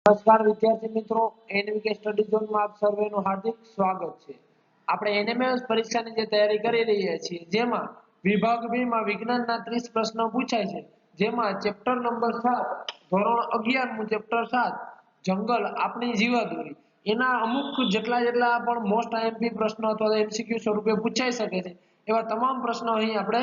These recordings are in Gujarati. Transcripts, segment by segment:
નમસ્કાર વિદ્યાર્થી મિત્રો, એનવીકે સ્ટડી ઝોનમાં આપ સર્વેનું હાર્દિક સ્વાગત છે। આપણે એનએમએસ પરીક્ષાની જે તૈયારી કરી રહ્યા છીએ જેમાં વિભાગ 2 માં વિજ્ઞાનના 30 પ્રશ્નો પૂછાય છે, જેમાં ચેપ્ટર નંબર 7 ધોરણ 11 નું ચેપ્ટર 7 જંગલ આપણી જીવાદોરી એના અમુક જેટલા પણ મોસ્ટ આઈએમપી પ્રશ્નો અથવા એમસીક્યુ સ્વરૂપે પૂછાઈ શકે છે એવા તમામ પ્રશ્નો અહીં આપણે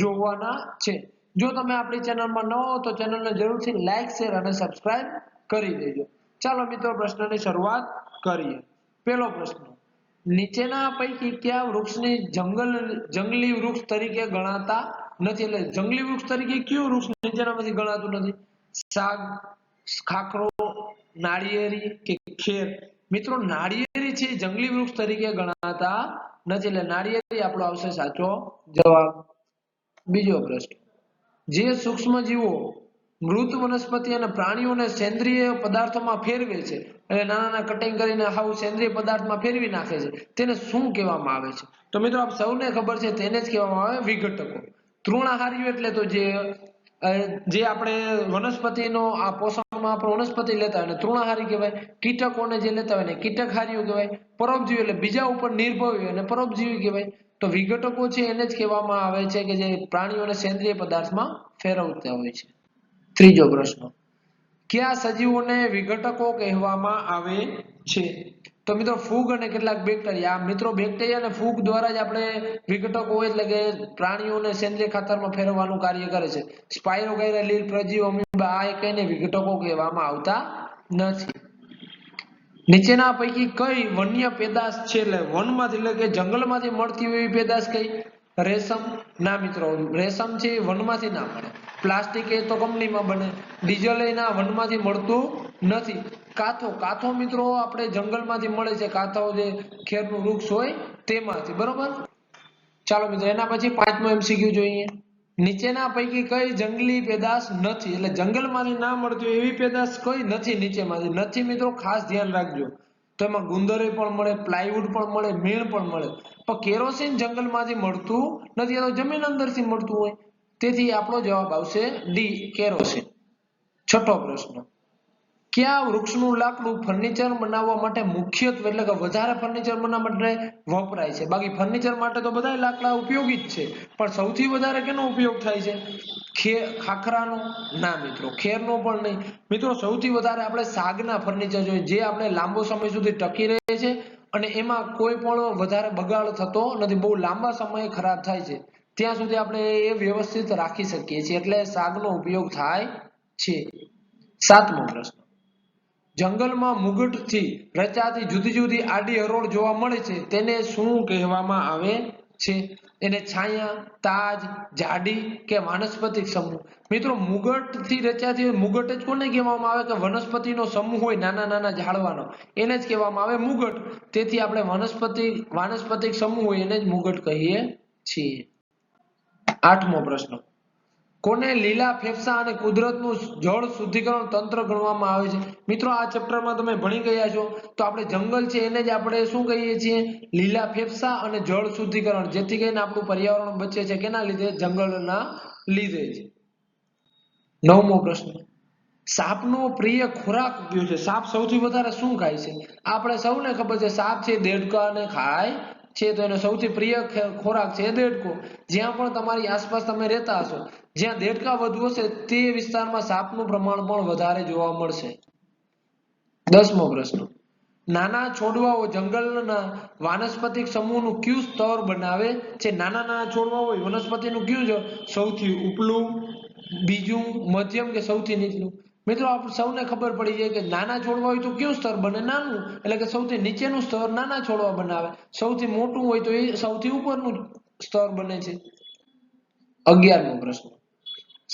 જોવાના છે। જો તમે આપણી ચેનલમાં ન હો તો ચેનલને જરૂરથી લાઈક શેર અને સબસ્ક્રાઇબ કરી દેજો। ચાલો મિત્રો પ્રશ્નની શરૂઆત કરીએ। પહેલો પ્રશ્ન, નીચેના પૈકી કયા વૃક્ષને જંગલી વૃક્ષ તરીકે ગણાતા નથી? એટલે જંગલી વૃક્ષ તરીકે કયું વૃક્ષ નીચેનામાંથી ગણાતું નથી? સાગ, ખાખરો, નાળિયેરી કે ખેર? મિત્રો નાળિયેરી છે જંગલી વૃક્ષ તરીકે ગણાતા નથી, એટલે નાળિયેરી આપણો આવશે સાચો જવાબ। બીજો પ્રશ્ન, જે સૂક્ષ્મ જીવો મૃત વનસ્પતિ અને પ્રાણીઓને સેન્દ્રિય પદાર્થોમાં ફેરવે છે, એટલે નાના કટિંગ કરીને હાવ સેન્દ્રિય પદાર્થમાં ફેરવી નાખે છે, તેને શું કહેવામાં આવે છે? તો મિત્રો આપ સૌને ખબર છે તેને જ કહેવામાં આવે વિઘટકો। તૃણાહારીઓ એટલે તો જે આપણે વનસ્પતિનો આ પોષણમાં આપણે વનસ્પતિ લેતા હોય ને તૃણાહારી કહેવાય, કીટકોને જે લેતા હોય ને કીટકહારીઓ કહેવાય, પરોપજીવી એટલે બીજા ઉપર નિર્ભર અને પરોપજીવી કહેવાય। તો વિઘટકો છે એને જ કહેવામાં આવે છે કે જે પ્રાણીઓને સેન્દ્રિય પદાર્થમાં ફેરવતા હોય છે। ત્રીજો પ્રશ્ન, કયા સજીવોને વિઘટકો કહેવામાં આવે છે? તો મિત્રો ફૂગ અને કેટલાક બેક્ટેરિયા। મિત્રો બેક્ટેરિયા અને ફૂગ દ્વારા જ આપણે વિઘટકો એટલે કે પ્રાણીઓને સેન્દ્રિય ખાતરમાં ફેરવવાનું કાર્ય કરે છે। સ્પાયરોગાયરા, લીલ, પ્રજીવ, અમીબા આ એકને વિઘટકો કહેવામાં આવતા નથી। નીચેના પૈકી કઈ વન્ય પેદાશ છે એટલે વનમાંથી એટલે કે જંગલમાંથી મળતી હોય એવી પેદાશ કઈ? રેશમ? ના મિત્રો, રેશમ છે એ વનમાંથી ના મળે। પ્લાસ્ટિક એ તો કંપનીમાં બને, ડીઝલ એ ના વનમાંથી મળતું નથી। કાથો મિત્રો આપણે જંગલમાંથી મળે છે, કાથો જે ખેરનું વૃક્ષ હોય તેમાંથી, બરોબર। ચાલો મિત્રો એના પછી પાંચમો એમસીક્યુ જોઈએ। નીચેના પૈકી કઈ જંગલી પેદાશ નથી? એટલે જંગલમાંથી ના મળતી હોય એવી પેદાશ કઈ નથી નીચેમાંથી? નથી મિત્રો ખાસ ધ્યાન રાખજો, તો એમાં ગુંદરે પણ મળે, પ્લાયવુડ પણ મળે, મીણ પણ મળે, પણ કેરોસીન જંગલમાંથી મળતું નથી, તો જમીન અંદરથી મળતું હોય, તેથી આપણો જવાબ આવશે ડી કેરોસીન। છઠ્ઠો પ્રશ્ન, કયા વૃક્ષનું લાકડું ફર્નિચર બનાવવા માટે મુખ્યત્વે એટલે કે વધારે ફર્નિચર બનાવવા માટે વપરાય છે? બાકી ફર્નિચર માટે તો બધા લાકડા ઉપયોગી જ છે, પણ સૌથી વધારે કેનો ઉપયોગ થાય છે? ખાખરાનો? ના મિત્રો, ખેરનો પણ નહીં। મિત્રો સૌથી વધારે આપણે સાગના ફર્નિચર જોઈએ, જે આપણે લાંબો સમય સુધી ટકી રહે છે અને એમાં કોઈ પણ વધારે બગાડ થતો નથી, બહુ લાંબા સમયે ખરાબ થાય છે ત્યાં સુધી આપણે એ વ્યવસ્થિત રાખી શકીએ છીએ, એટલે સાગનો ઉપયોગ થાય છે। સાતમો પ્રશ્ન, જંગલમાં મુગટથી રચાતી જુદી જુદી આડી હરોળ જોવા મળે છે, તેને શું કહેવામાં આવે છે? એને છાયા, તાજ, જાડી કે વાનસ્પતિક સમૂહ? મિત્રો મુગટથી રચાતી મુગટ જ કોને કહેવામાં આવે? કે વનસ્પતિનો સમૂહ હોય નાના નાના ઝાડવાનો, એને જ કહેવામાં આવે મુગટ। તેથી આપણે વાનસ્પતિક સમૂહ હોય એને જ મુગટ કહીએ છીએ। આઠમો પ્રશ્ન, કોને લીલા ફેફસા અને કુદરતનું જળ શુદ્ધિકરણ તંત્ર ગણવામાં આવે છે? મિત્રો આ ચેપ્ટરમાં તમે ભણી ગયા છો, તો આપણે જંગલ છે એને જ આપણે શું કહીએ છીએ? લીલા ફેફસા અને જળ શુદ્ધિકરણ, જેથી કરીને આપણું પર્યાવરણ બચે છે કેના લીધે? જંગલના લીધે જ। નવમો પ્રશ્ન, સાપનો પ્રિય ખોરાક કયો છે? સાપ સૌથી વધારે શું ખાય છે? આપણે સૌને ખબર છે સાપ છે દેડકાને ખાય છે, તો એનો સૌથી પ્રિય ખોરાક છે દેડકો। જ્યાં પણ તમારી આસપાસ તમે રહેતા હશો, જ્યાં દેડકા વધુ હશે તે વિસ્તારમાં સાપનું પ્રમાણ પણ વધારે જોવા મળશે। દસમો પ્રશ્ન, નાના છોડવાઓ જંગલના વાનસ્પતિક સમૂહનું કયું સ્તર બનાવે છે? નાના નાના છોડવા હોય વનસ્પતિનું કયું છે? સૌથી ઉપલું, બીજું, મધ્યમ કે સૌથી નીચલું? મિત્રો આપ સૌને ખબર પડી જાય કે નાના છોડવા હોય તો કયું સ્તર બને? નાનું, એટલે કે સૌથી નીચેનું સ્તર નાના છોડવા બનાવે, સૌથી મોટું હોય તો એ સૌથી ઉપરનું સ્તર બને છે। 11મો પ્રશ્ન,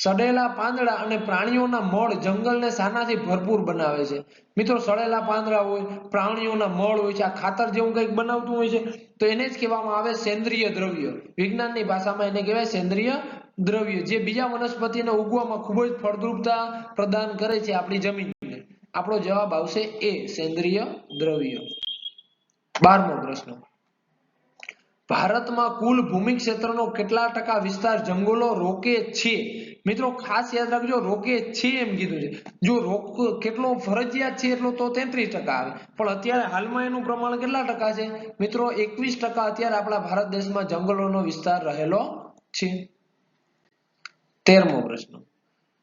સડેલા પાંદડા અને પ્રાણીઓના મળ જંગલને શાનાથી ભરપૂર બનાવે છે? મિત્રો સડેલા પાંદડા હોય, પ્રાણીઓના મળ હોય છે, આ ખાતર જેવું કંઈક બનાવતું હોય છે, તો એને જ કહેવામાં આવે સેન્દ્રિય દ્રવ્ય। વિજ્ઞાનની ભાષામાં એને કહેવાય સેન્દ્રિય દ્રવ્ય, જે બીજા વનસ્પતિને ઉગવામાં ખૂબ જ ફળદ્રુપતા પ્રદાન કરે છે આપણી જમીનને। આપણો જવાબ આવશે એ સેન્દ્રિય દ્રવ્ય। 12મો પ્રશ્ન, ભારતમાં કુલ ભૂમિ ક્ષેત્રનો કેટલા ટકા વિસ્તાર જંગલો રોકે છે? મિત્રો ખાસ યાદ રાખજો રોકે છે એમ કીધું છે, જો રોક કેટલો ફરજિયાત છે એટલો તો 33% આવે, પણ અત્યારે હાલમાં એનું પ્રમાણ કેટલા ટકા છે મિત્રો? 21% અત્યારે આપણા ભારત દેશમાં જંગલોનો વિસ્તાર રહેલો છે. 13મો પ્રશ્ન,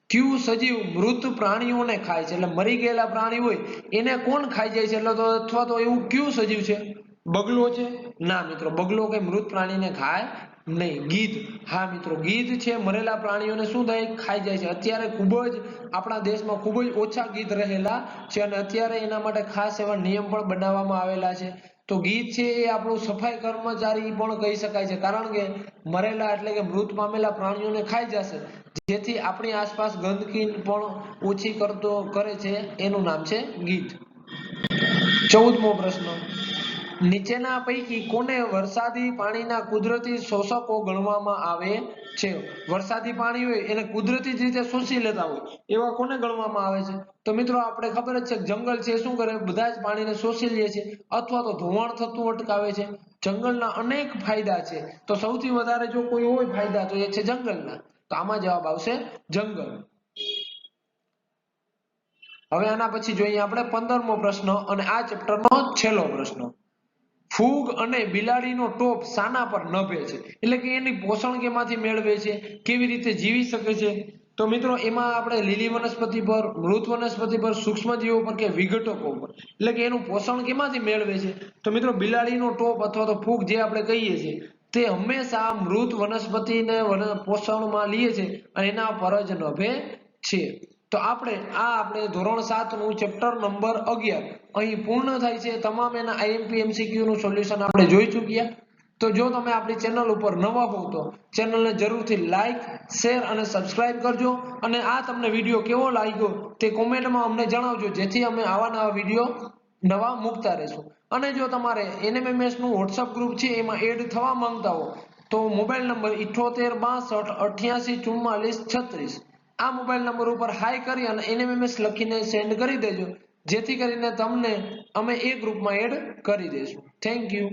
કયું સજીવ મૃત પ્રાણીઓને ખાય છે? એટલે મરી ગયેલા પ્રાણી હોય એને કોણ ખાઈ જાય છે? એટલે તો અથવા તો એવું કયું સજીવ છે? બગલો છે? ના મિત્રો, બગલો કે મૃત પ્રાણીને ખાય નહીં. ગીધ, હા મિત્રો, ગીધ છે મરેલા પ્રાણીઓને શું થાય? ખાઈ જાય છે. અત્યારે ખૂબ જ આપણા દેશમાં ખૂબ જ ઓછા ગીધ રહેલા છે અને અત્યારે એના માટે ખાસ એવા નિયમ પણ બનાવવામાં આવેલા છે. તો ગીધ છે એ આપણું સફાઈ કર્મચારી પણ કહી શકાય છે, કારણ કે મરેલા એટલે કે મૃત પામેલા પ્રાણીઓને ખાઈ જશે, જેથી આપણી આસપાસ ગંદકી પણ ઓછી કરે છે, એનું નામ છે ગીધ. 14મો પ્રશ્ન, નીચેના પૈકી કોને વરસાદી પાણીના કુદરતી શોષકો ગણવામાં આવે છે? વરસાદી પાણી હોય એને કુદરતી રીતે શોષી લેતા હોય એવા કોને ગણવામાં આવે છે? તો મિત્રો આપણે ખબર જ છે કે જંગલ છે શું કરે? બધા જ પાણીને શોષી લે છે અથવા તો ધોવાણ થતું અટકાવે છે. જંગલના અનેક ફાયદા છે, તો સૌથી વધારે જો કોઈ હોય ફાયદા તો એ છે જંગલના. તો આમાં જવાબ આવશે જંગલ. હવે આના પછી જોઈએ આપણે 15મો પ્રશ્ન અને આ ચેપ્ટરનો છેલ્લો પ્રશ્ન. ફૂગ અને બિલાડીનો ટોપ શાના પર નભે છે? એટલે કે એની પોષણ કેમાંથી મેળવે છે, કેવી રીતે જીવી શકે છે? તો મિત્રો એમાં આપણે લીલી વનસ્પતિ પર, મૃત વનસ્પતિ પર, સૂક્ષ્મજીવો પર કે વિઘટકો પર, એટલે કે એનું પોષણ કેમાંથી મેળવે છે? તો મિત્રો બિલાડીનો ટોપ અથવા તો ફૂગ જે આપણે કહીએ છીએ તે હંમેશા મૃત વનસ્પતિને પોષણમાં લે છે અને એના પર જ નભે છે. તો આપણે ધોરણ 7 નું ચેપ્ટર નંબર 11 અહીં પૂર્ણ થાય છે. તમામ એના આઈએમપી એમસીક્યુ નું સોલ્યુશન આપણે જોઈ ચૂક્યા. તો જો તમે આપણી ચેનલ ઉપર નવા હો તો ચેનલને જરૂરથી લાઈક, શેર અને સબસ્ક્રાઇબ કરજો અને આ તમને વિડીયો કેવો લાગ્યો તે કોમેન્ટમાં અમને જણાવજો, જેથી અમે આવા નવા વિડીયો નવા મૂકતા રહેશું. અને જો તમારે એનએમએમએસ નું WhatsApp ગ્રુપ છે એમાં એડ થવા માંગતા હો તો મોબાઈલ નંબર 7862884436, આ મોબાઈલ નંબર ઉપર હાઈ કરી અને એનએમએમએસ લખીને સેન્ડ કરી દેજો, જેથી કરીને તમને અમે એ ગ્રુપમાં એડ કરી દઈશું. Thank you.